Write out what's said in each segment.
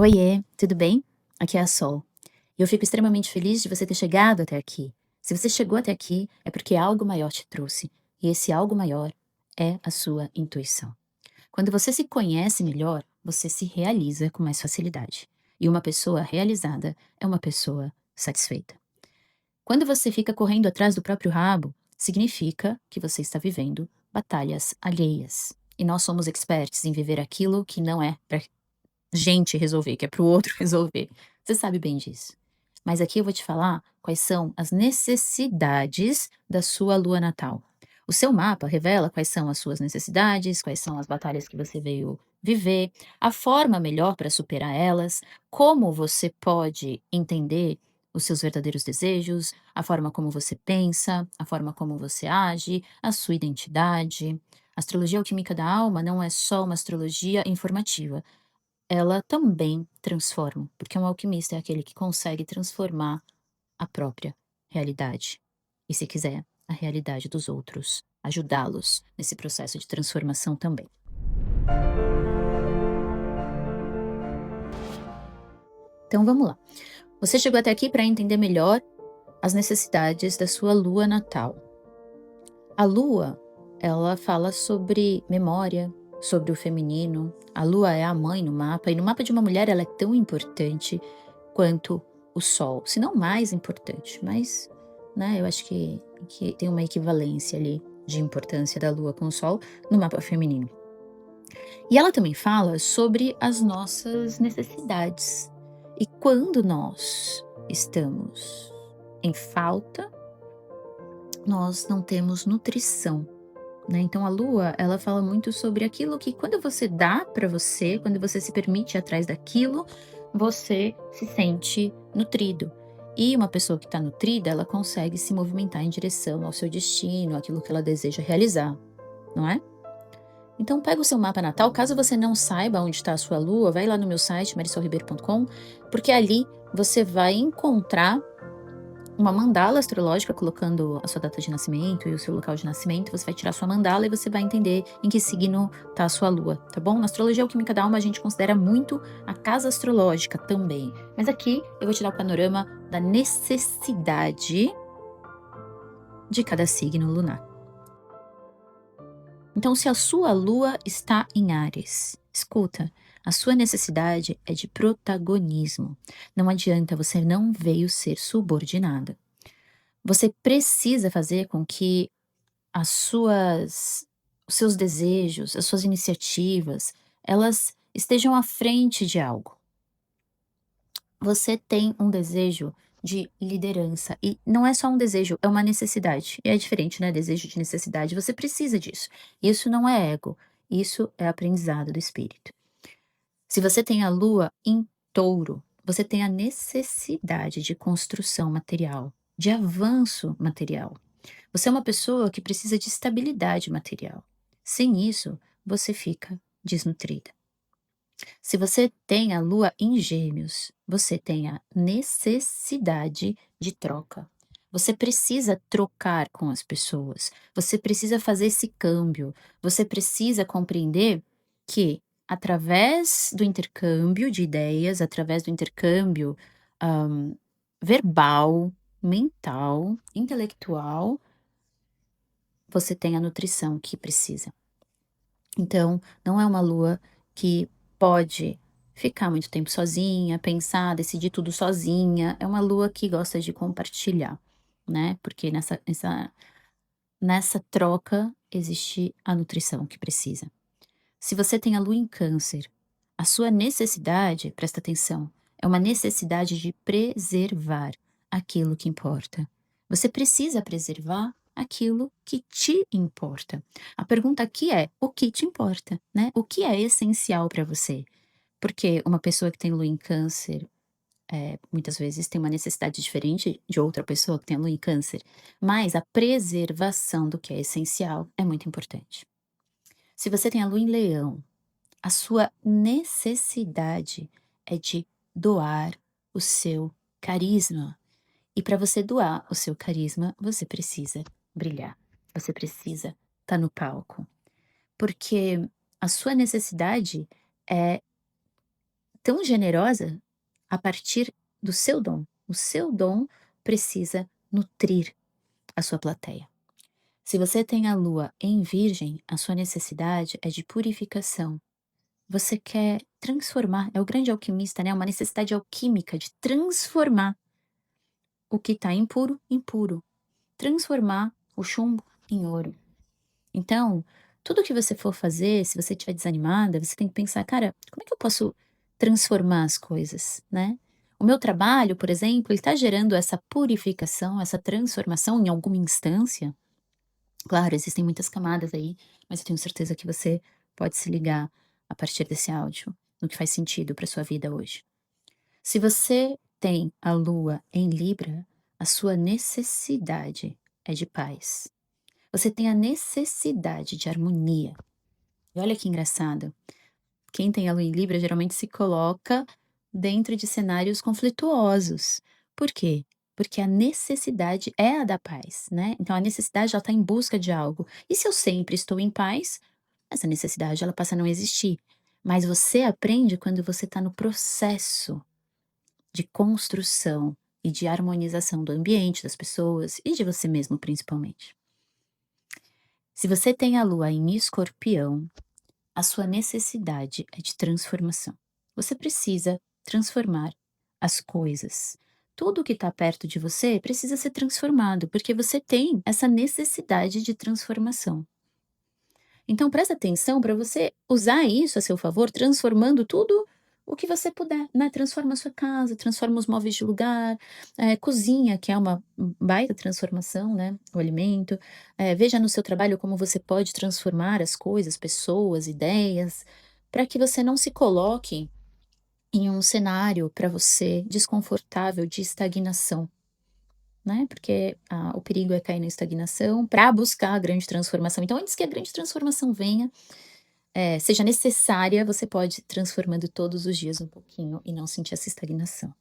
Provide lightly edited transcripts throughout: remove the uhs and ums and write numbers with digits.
Oiê, tudo bem? Aqui é a Sol. E eu fico extremamente feliz de você ter chegado até aqui. Se você chegou até aqui, é porque algo maior te trouxe. E esse algo maior é a sua intuição. Quando você se conhece melhor, você se realiza com mais facilidade. E uma pessoa realizada é uma pessoa satisfeita. Quando você fica correndo atrás do próprio rabo, significa que você está vivendo batalhas alheias. E nós somos experts em viver aquilo que não é para gente resolver, que é para o outro resolver. Você sabe bem disso. Mas aqui eu vou te falar quais são as necessidades da sua lua natal. O seu mapa revela quais são as suas necessidades, quais são as batalhas que você veio viver, a forma melhor para superar elas, como você pode entender os seus verdadeiros desejos, a forma como você pensa, a forma como você age, a sua identidade. A astrologia alquímica da alma não é só uma astrologia informativa, ela também transforma, porque um alquimista é aquele que consegue transformar a própria realidade. E se quiser, a realidade dos outros, ajudá-los nesse processo de transformação também. Então vamos lá. Você chegou até aqui para entender melhor as necessidades da sua lua natal. A lua, ela fala sobre memória, sobre o feminino. A lua é a mãe no mapa, e no mapa de uma mulher ela é tão importante quanto o sol, se não mais importante, mas, né, eu acho que tem uma equivalência ali de importância da lua com o sol no mapa feminino. E ela também fala sobre as nossas necessidades. E quando nós estamos em falta, nós não temos nutrição, né? Então a lua, ela fala muito sobre aquilo que quando você dá para você, quando você se permite ir atrás daquilo, você se sente nutrido. E uma pessoa que está nutrida, ela consegue se movimentar em direção ao seu destino, aquilo que ela deseja realizar, não é? Então pega o seu mapa natal, caso você não saiba onde está a sua lua, vai lá no meu site marisolribeiro.com, porque ali você vai encontrar uma mandala astrológica colocando a sua data de nascimento e o seu local de nascimento. Você vai tirar sua mandala e você vai entender em que signo tá a sua lua, tá bom? Na astrologia alquímica da alma a gente considera muito a casa astrológica também. Mas aqui eu vou te dar o panorama da necessidade de cada signo lunar. Então, se a sua lua está em Áries, escuta, a sua necessidade é de protagonismo. Não adianta, você não veio ser subordinada. Você precisa fazer com que as suas os seus desejos, as suas iniciativas, elas estejam à frente de algo. Você tem um desejo de liderança e não é só um desejo, é uma necessidade. E é diferente, né, desejo de necessidade, você precisa disso. Isso não é ego, isso é aprendizado do espírito. Se você tem a lua em touro, você tem a necessidade de construção material, de avanço material. Você é uma pessoa que precisa de estabilidade material. Sem isso, você fica desnutrida. Se você tem a lua em Gêmeos, você tem a necessidade de troca. Você precisa trocar com as pessoas. Você precisa fazer esse câmbio. Você precisa compreender que, através do intercâmbio de ideias, através do intercâmbio ahn, verbal, mental, intelectual, você tem a nutrição que precisa. Então, não é uma lua que pode ficar muito tempo sozinha, pensar, decidir tudo sozinha. É uma lua que gosta de compartilhar, né? Porque nessa troca existe a nutrição que precisa. Se você tem a lua em Câncer, a sua necessidade, presta atenção, é uma necessidade de preservar aquilo que importa. Você precisa preservar aquilo que te importa. A pergunta aqui é: o que te importa, né? O que é essencial para você? Porque uma pessoa que tem lua em Câncer, muitas vezes tem uma necessidade diferente de outra pessoa que tem a lua em Câncer, mas a preservação do que é essencial é muito importante. Se você tem a lua em Leão, a sua necessidade é de doar o seu carisma. E para você doar o seu carisma, você precisa brilhar. Você precisa estar no palco. Porque a sua necessidade é tão generosa a partir do seu dom. O seu dom precisa nutrir a sua plateia. Se você tem a lua em Virgem, a sua necessidade é de purificação. Você quer transformar, é o grande alquimista, né? Uma necessidade alquímica de transformar o que está impuro em puro, transformar o chumbo em ouro. Então, tudo que você for fazer, se você estiver desanimada, você tem que pensar, cara, como é que eu posso transformar as coisas, né? O meu trabalho, por exemplo, ele está gerando essa purificação, essa transformação em alguma instância. Claro, existem muitas camadas aí, mas eu tenho certeza que você pode se ligar a partir desse áudio no que faz sentido para sua vida hoje. Se você tem a lua em Libra, a sua necessidade é de paz. Você tem a necessidade de harmonia. E olha que engraçado, quem tem a lua em Libra geralmente se coloca dentro de cenários conflituosos. Por quê? Porque a necessidade é a da paz, né? Então a necessidade ela está em busca de algo. E se eu sempre estou em paz, essa necessidade ela passa a não existir. Mas você aprende quando você está no processo de construção e de harmonização do ambiente, das pessoas e de você mesmo principalmente. Se você tem a lua em Escorpião, a sua necessidade é de transformação. Você precisa transformar as coisas. Tudo que está perto de você precisa ser transformado, porque você tem essa necessidade de transformação. Então presta atenção para você usar isso a seu favor, transformando tudo o que você puder, né? Transforma a sua casa, transforma os móveis de lugar, cozinha, que é uma baita transformação, né? O alimento. Veja no seu trabalho como você pode transformar as coisas, pessoas, ideias, para que você não se coloque em um cenário para você desconfortável de estagnação, né? Porque o perigo é cair na estagnação para buscar a grande transformação. Então, antes que a grande transformação venha, seja necessária, você pode ir transformando todos os dias um pouquinho e não sentir essa estagnação.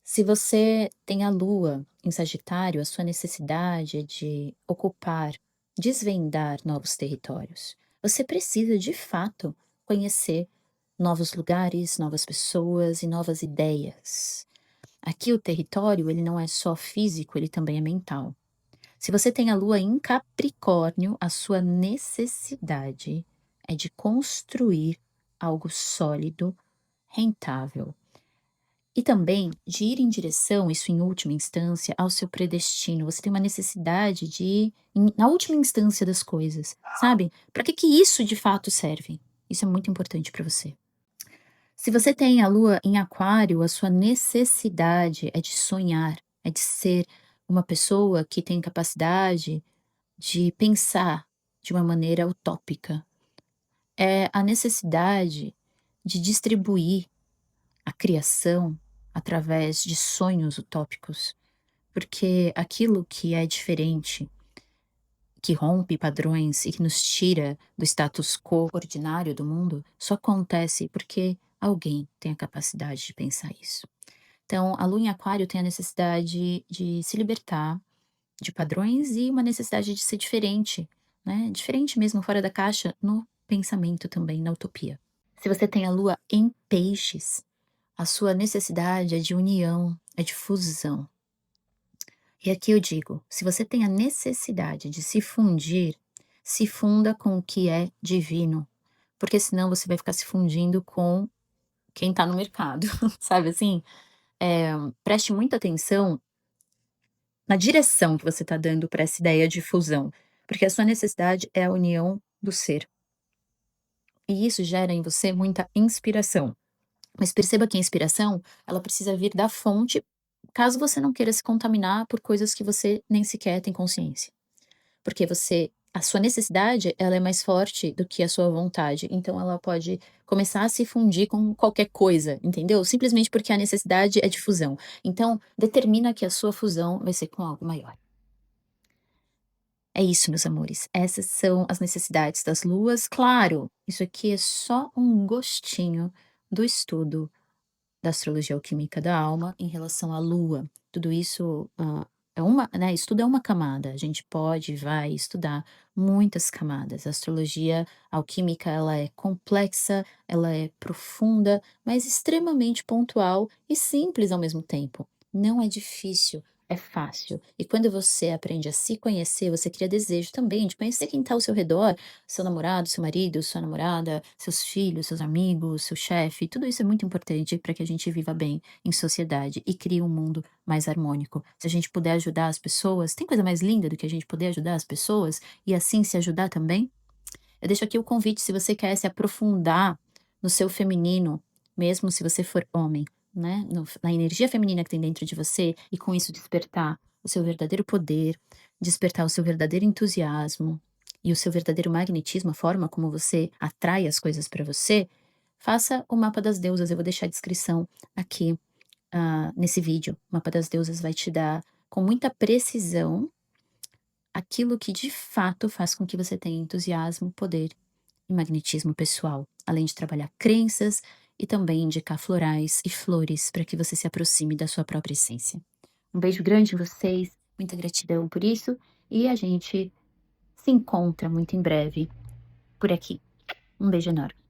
Se você tem a lua em Sagitário, a sua necessidade é de ocupar, desvendar novos territórios. Você precisa, de fato, conhecer novos lugares, novas pessoas e novas ideias. Aqui o território, ele não é só físico, ele também é mental. Se você tem a lua em Capricórnio, a sua necessidade é de construir algo sólido, rentável. E também de ir em direção, isso em última instância, ao seu predestino. Você tem uma necessidade de ir na última instância das coisas, sabe? Para que isso de fato serve? Isso é muito importante para você. Se você tem a lua em Aquário, a sua necessidade é de sonhar, é de ser uma pessoa que tem capacidade de pensar de uma maneira utópica. É a necessidade de distribuir a criação através de sonhos utópicos, porque aquilo que é diferente, que rompe padrões e que nos tira do status quo ordinário do mundo, só acontece porque alguém tem a capacidade de pensar isso. Então, a lua em Aquário tem a necessidade de se libertar de padrões e uma necessidade de ser diferente, né? Diferente mesmo, fora da caixa, no pensamento também, na utopia. Se você tem a lua em Peixes, a sua necessidade é de união, é de fusão. E aqui eu digo, se você tem a necessidade de se fundir, se funda com o que é divino, porque senão você vai ficar se fundindo com quem está no mercado, sabe assim? Preste muita atenção na direção que você está dando para essa ideia de fusão, porque a sua necessidade é a união do ser. E isso gera em você muita inspiração. Mas perceba que a inspiração, ela precisa vir da fonte, caso você não queira se contaminar por coisas que você nem sequer tem consciência. Porque a sua necessidade, ela é mais forte do que a sua vontade, então ela pode começar a se fundir com qualquer coisa, entendeu? Simplesmente porque a necessidade é de fusão. Então, determina que a sua fusão vai ser com algo maior. É isso, meus amores. Essas são as necessidades das luas. Claro, isso aqui é só um gostinho do estudo da astrologia alquímica da alma em relação à lua. Tudo isso estudo é uma camada, a gente pode, vai estudar muitas camadas. A astrologia alquímica, ela é complexa, ela é profunda, mas extremamente pontual e simples ao mesmo tempo. Não é difícil, é fácil. E quando você aprende a se conhecer, você cria desejo também de conhecer quem está ao seu redor, seu namorado, seu marido, sua namorada, seus filhos, seus amigos, seu chefe. Tudo isso é muito importante para que a gente viva bem em sociedade e crie um mundo mais harmônico. Se a gente puder ajudar as pessoas, tem coisa mais linda do que a gente poder ajudar as pessoas e assim se ajudar também? Eu deixo aqui o convite se você quer se aprofundar no seu feminino, mesmo se você for homem, né? Na energia feminina que tem dentro de você e com isso despertar o seu verdadeiro poder, despertar o seu verdadeiro entusiasmo e o seu verdadeiro magnetismo, a forma como você atrai as coisas para você, faça o mapa das deusas. Eu vou deixar a descrição aqui nesse vídeo. O mapa das deusas vai te dar com muita precisão aquilo que de fato faz com que você tenha entusiasmo, poder e magnetismo pessoal, além de trabalhar crenças e também indicar florais e flores para que você se aproxime da sua própria essência. Um beijo grande em vocês, muita gratidão por isso e a gente se encontra muito em breve por aqui. Um beijo enorme.